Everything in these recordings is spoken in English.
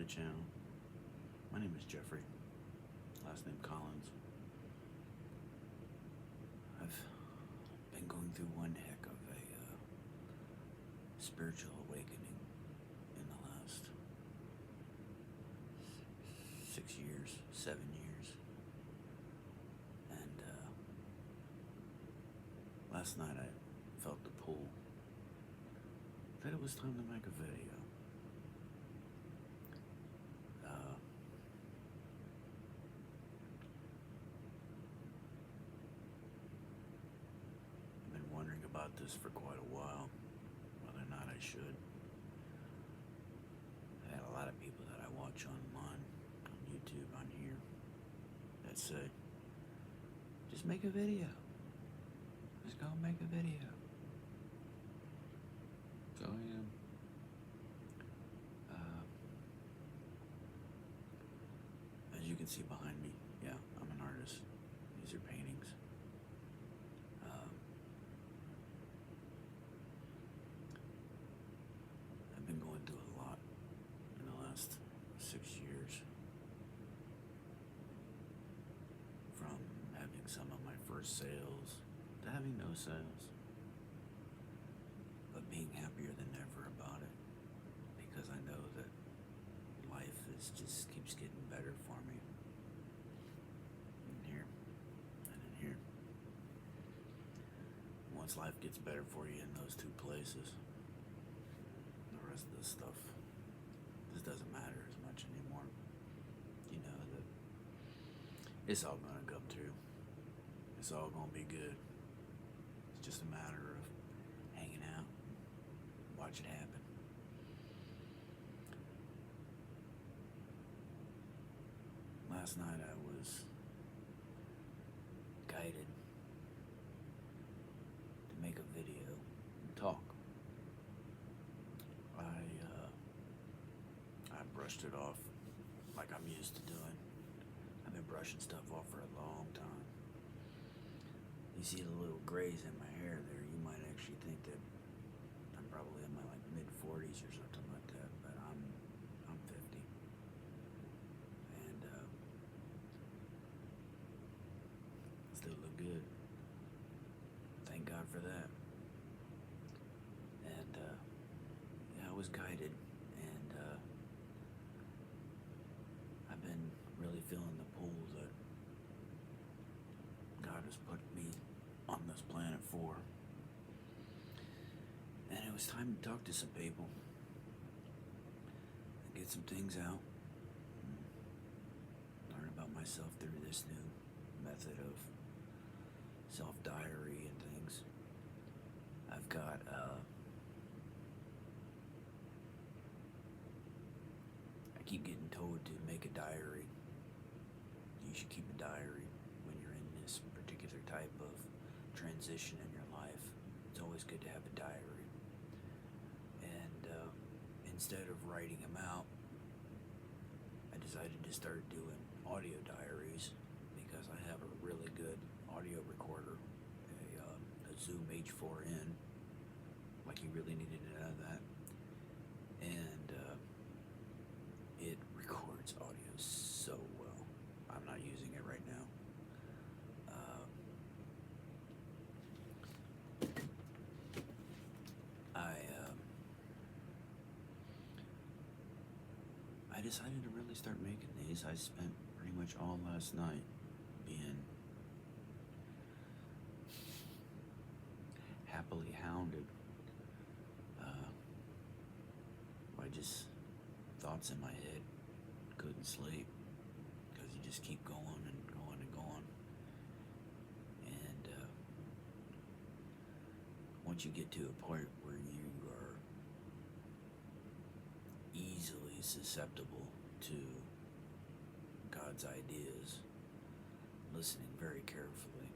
the channel. My name is Jeffrey, last name Collins. I've been going through one heck of a spiritual awakening in the last 6 years, 7 years. And last night I felt the pull that it was time to make a video. I've been wondering about this for quite a while, whether or not I should. I had a lot of people that I watch online, on YouTube, on here, that say, just make a video. Just go make a video. So I am. As you can see behind me, yeah, I'm an artist. These are paintings. I've been going through a lot in the last 6 years. From having some of my first sales to having no sales. But being happier than ever about it. Because I know that life just keeps getting better for me. In here and in here. Once life gets better for you in those two places, the rest of this stuff just doesn't matter as much anymore. You know that it's all gonna come true. It's all gonna be good. It's just a matter of hanging out, watch it happen. Last night I was guided to make a video and talk. I brushed it off like I'm used to doing. I've been brushing stuff off for a long time. You see the little grays in my hair there, you might actually think that I'm probably in my mid-40s or something like that, but I'm 50. And still look good. Thank God for that. And yeah, I was guided, and I've been really feeling the pull that God has put me on this planet for. And it was time to talk to some people and get some things out. Learn about myself through this new method of self-diary and things. I've got I keep getting told to make a diary. You should keep a diary when you're in this particular type of transition in your life. It's always good to have a diary. And instead of writing them out, I decided to start doing audio diaries because I have a really good audio recorder, a Zoom H4n, like you really needed to know that. And it records audio so well. I'm not using it right now. I decided to really start making these. I spent pretty much all last night being happily hounded by just thoughts in my head. Couldn't sleep because you just keep going and going and going. And once you get to a point where you are easily susceptible to God's ideas, listening very carefully,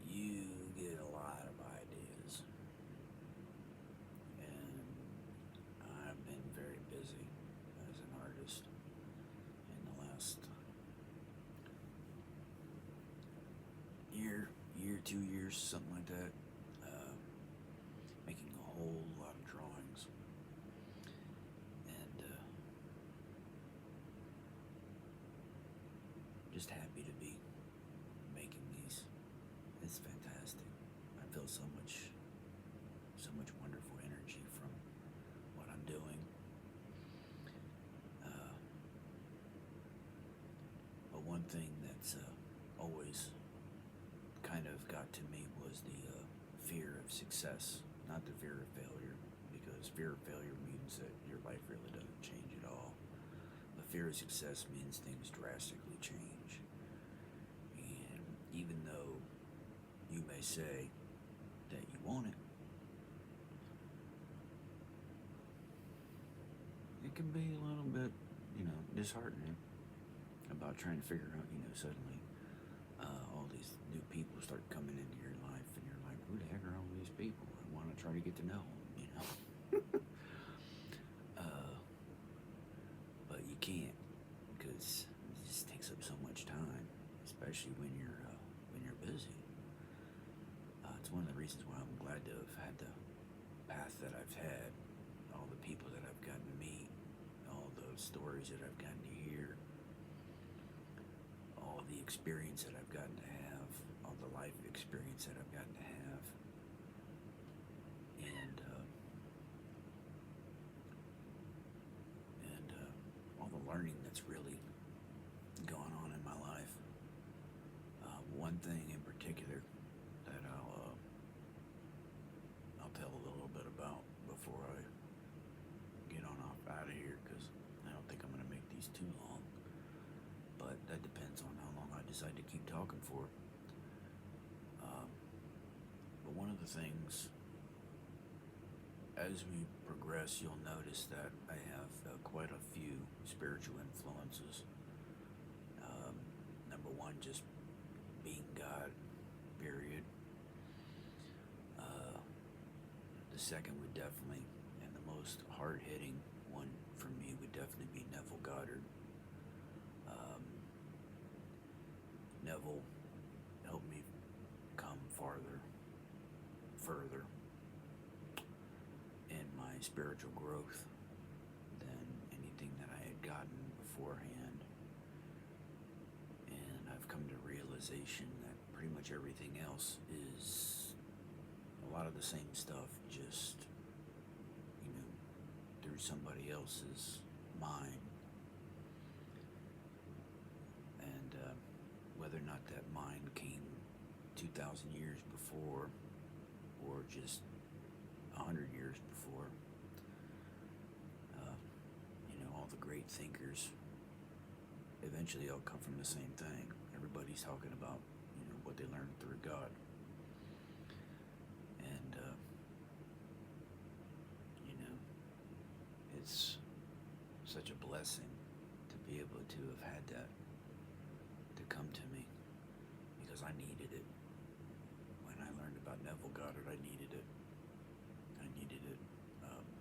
you get a lot of ideas. And I've been very busy as an artist in the last year, 2 years, something like that, making a whole lot of drawings. And just happy to be making these. It's fantastic. I feel so much wonderful energy from what I'm doing. Uh, but one thing that's always kind of got to me was the fear of success, not the fear of failure, because fear of failure means that your life really doesn't change at all. But fear of success means things drastically change. And even though you may say that you want it, it can be a little bit, disheartening about trying to figure out, suddenly all these new people start coming into your life, and you're like, who the heck are all these people? I want to try to get to know them, but you can't, because it just takes up so much time, especially when you're busy. It's one of the reasons why I'm glad to have had the path that I've had, all the people that I've gotten to meet, all those stories that I've gotten to hear, all the experience that I've gotten to have, all the life experience that I've gotten to have, and all the learning that's really gone on in my life. One thing in particular that I'll tell a little bit about before I get on off out of here, because I don't think I'm going to make these too long. But that depends on how long I decide to keep talking for. But one of the things, as we progress, you'll notice that I have quite a few spiritual influences. Number one, just being God, period. The second would definitely, and the most hard-hitting one for me, would definitely be Neville Goddard. Neville helped me come further in my spiritual growth than anything that I had gotten beforehand. And I've come to realization that pretty much everything else is a lot of the same stuff, just, through somebody else's mind. And whether or not that mind came 2,000 years before, or just 100 years before, all the great thinkers eventually all come from the same thing. Everybody's talking about, what they learned through God. And, it's such a blessing to be able to have had that to come to me, because I needed it. When I learned about Neville Goddard, I needed it.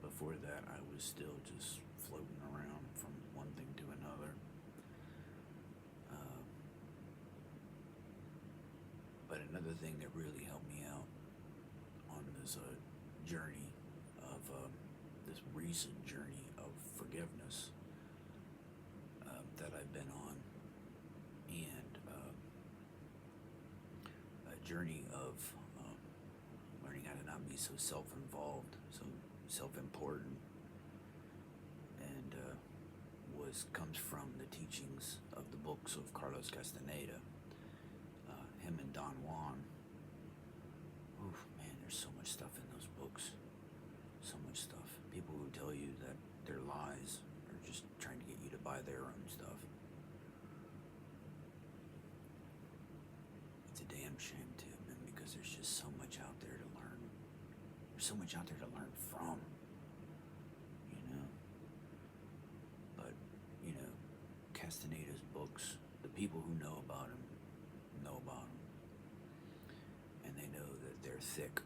Before that, I was still just floating around from one thing to another. But another thing that really helped me out on this journey of this recent journey of forgiveness that I've been on, and a journey of learning how to not be so self-involved, so self-important, and comes from the teachings of the books of Carlos Castaneda. Him and Don Juan. Oof, man, there's so much stuff in those books. So much stuff. People who tell you that their lies are just trying to get you to buy their own stuff. It's a damn shame too, man, because there's just so much out there to learn. There's so much out there to learn from. But, Castaneda's books, the people who know about him, and they know that they're thick,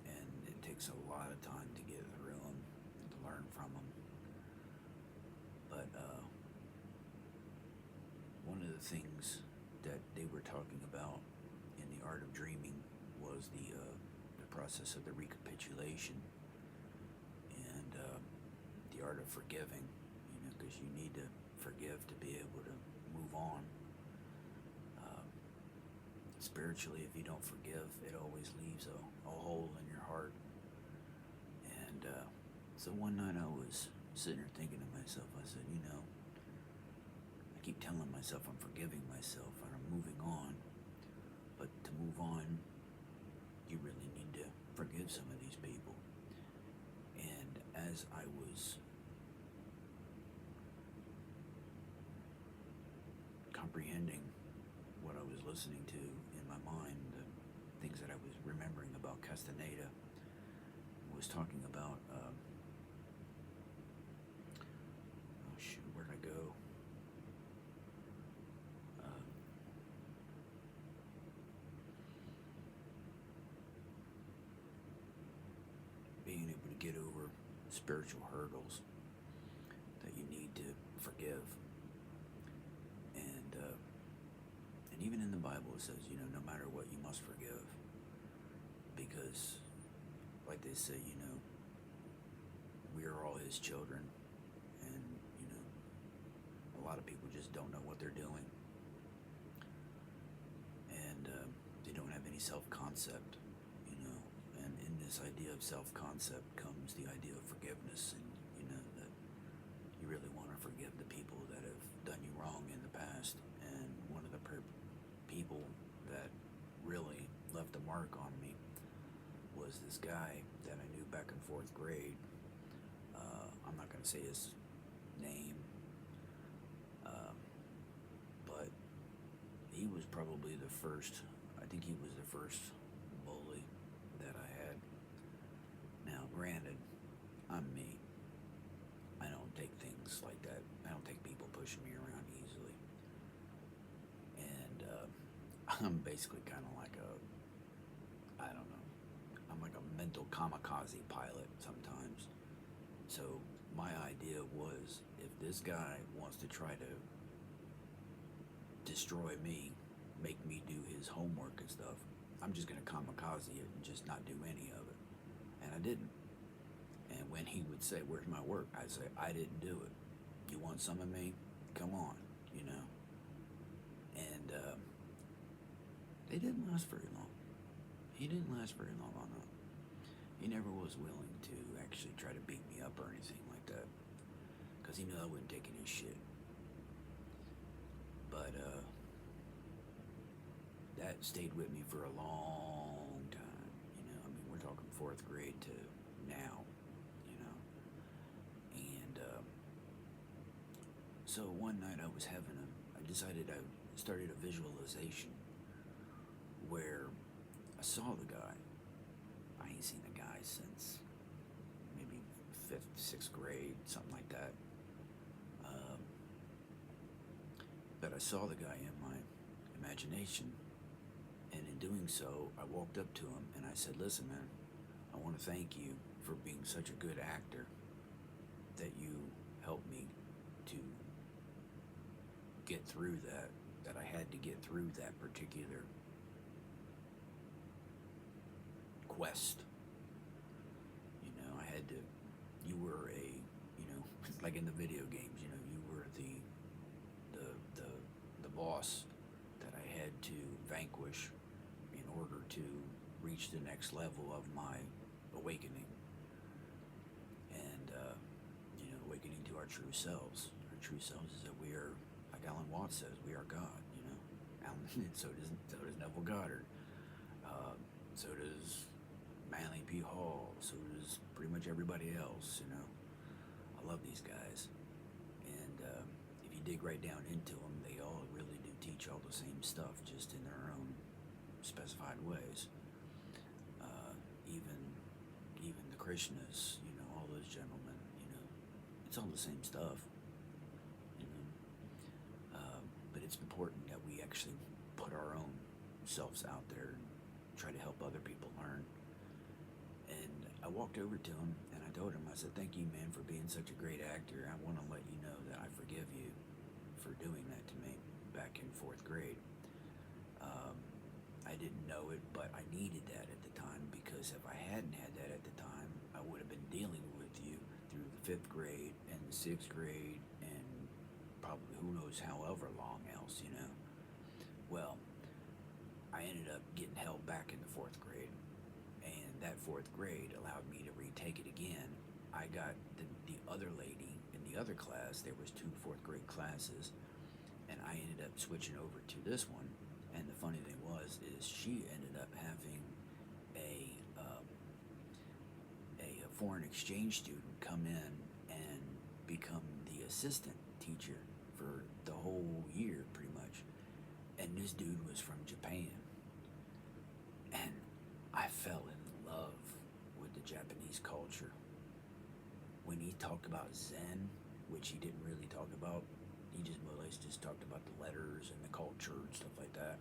and it takes a lot of time to get through them and to learn from them. But one of the things that they were talking about in The Art of Dreaming was the process of the recapitulation, and the art of forgiving, because you need to forgive to be able to move on. spiritually, if you don't forgive, it always leaves a hole in your heart. And so one night I was sitting there thinking to myself, I said, I keep telling myself I'm forgiving myself and I'm moving on. But to move on, you really need to forgive some of these people. And as I was comprehending what I was listening to in my mind, the things that I was remembering about Castaneda, was talking about, oh shoot, where'd I go? Being able to get over spiritual hurdles that you need to forgive. And even in the Bible it says, no matter what, you must forgive. Because, like they say, we are all his children. And, a lot of people just don't know what they're doing. And they don't have any self-concept, And in this idea of self-concept comes the idea of forgiveness. And, that you really want to forgive the people that have done you wrong in the past. And one of the people that really left a mark on me was this guy that I knew back in 4th grade. I'm not going to say his name, but he was probably I think he was the first bully that I had. Now, granted, I'm me. I don't take things like that. I don't take people pushing me around easily. And I'm basically kind of like I don't know, I'm like a mental kamikaze pilot sometimes. So my idea was, if this guy wants to try to destroy me, make me do his homework and stuff, I'm just going to kamikaze it and just not do any of it. And I didn't. And when he would say, where's my work? I'd say, I didn't do it. You want some of me? Come on, And they didn't last very long. He didn't last very long on that. He never was willing to actually try to beat me up or anything like that, because he knew I wouldn't take any shit. But that stayed with me for a long time. We're talking 4th grade to now. And so one night I decided I started a visualization where I saw the guy. I ain't seen the guy since maybe 5th, 6th grade, something like that. But I saw the guy in my imagination, and in doing so, I walked up to him and I said, listen, man, I want to thank you for being such a good actor, that you helped me to get through that I had to get through that particular quest. I had to, you were like in the video games, you were the boss that I had to vanquish in order to reach the next level of my awakening. And, awakening to our true selves. Our true selves is that we are, like Alan Watts says, we are God, so does Neville Goddard. So does Manly P. Hall. So does pretty much everybody else, I love these guys. And if you dig right down into them, they all really do teach all the same stuff, just in their own specified ways. Even the Krishnas, all those gentlemen, it's all the same stuff. But it's important that we actually put our own selves out there and try to help other people learn. And I walked over to him and I told him, I said, thank you, man, for being such a great actor. I want to let you know that I forgive you for doing that to me back in 4th grade. I didn't know it, but I needed that at the time, because if I hadn't had that at the time, I would have been dealing with you through the 5th grade and the 6th grade and probably who knows however long else, Well, I ended up getting held back in the fourth grade, and that fourth grade allowed me to retake it again. I got the other lady in the other class. There was two fourth grade classes, and I ended up switching over to this one. And the funny thing is she ended up having a a foreign exchange student come in and become the assistant teacher for the whole year, pretty much. And this dude was from Japan, and I fell in love with the Japanese culture. When he talked about Zen, which he didn't really talk about, he just more or less just talked about the letters and the culture and stuff like that.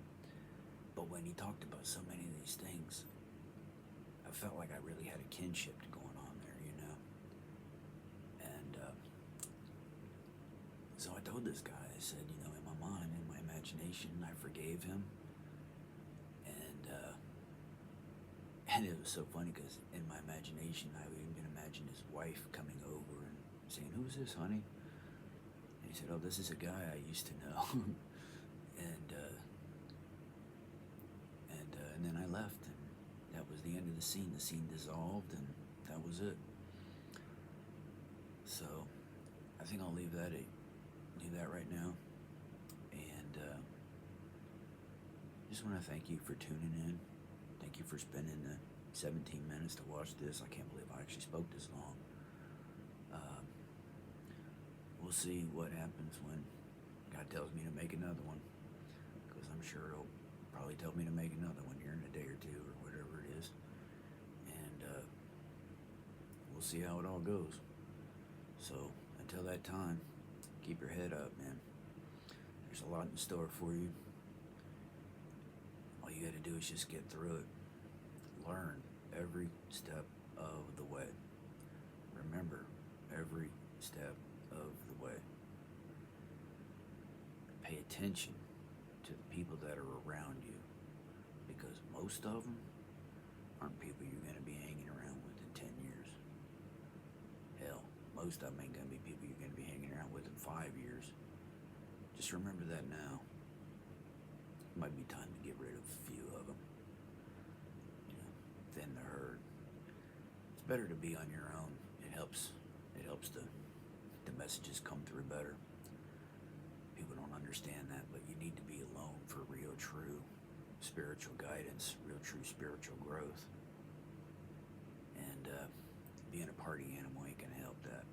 But when he talked about so many of these things, I felt like I really had a kinship going on there, you know. And so I told this guy, I said, you know, in my mind, in my imagination, I forgave him. And it was so funny because in my imagination, I would even imagine his wife coming over and saying, "Who's this, honey?" And he said, "Oh, this is a guy I used to know." and and then I left, and that was the end of the scene. The scene dissolved, and that was it. So I think I'll leave that right now. And just want to thank you for tuning in. Thank you for spending the 17 minutes to watch this. I can't believe I actually spoke this long. We'll see what happens when God tells me to make another one, because I'm sure He'll probably tell me to make another one here in a day or two or whatever it is. And we'll see how it all goes. So until that time, keep your head up, man. There's a lot in store for you. All you got to do is just get through it. Learn every step of the way. Remember every step of the way. Pay attention to the people that are around you, because most of them aren't people you're going to be hanging around with in 10 years. Hell, most of them ain't going to be people you're going to be hanging around with in 5 years. Just remember that now. It might be time to get rid of a few of them. You know, thin the herd. It's better to be on your own. It helps the messages come through better. People don't understand that, but you need to be alone for real, true spiritual guidance, real, true spiritual growth. And being a party animal ain't gonna help that.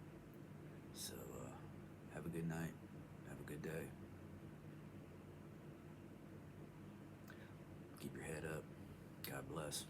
So have a good night. Have a good day. Keep your head up. God bless.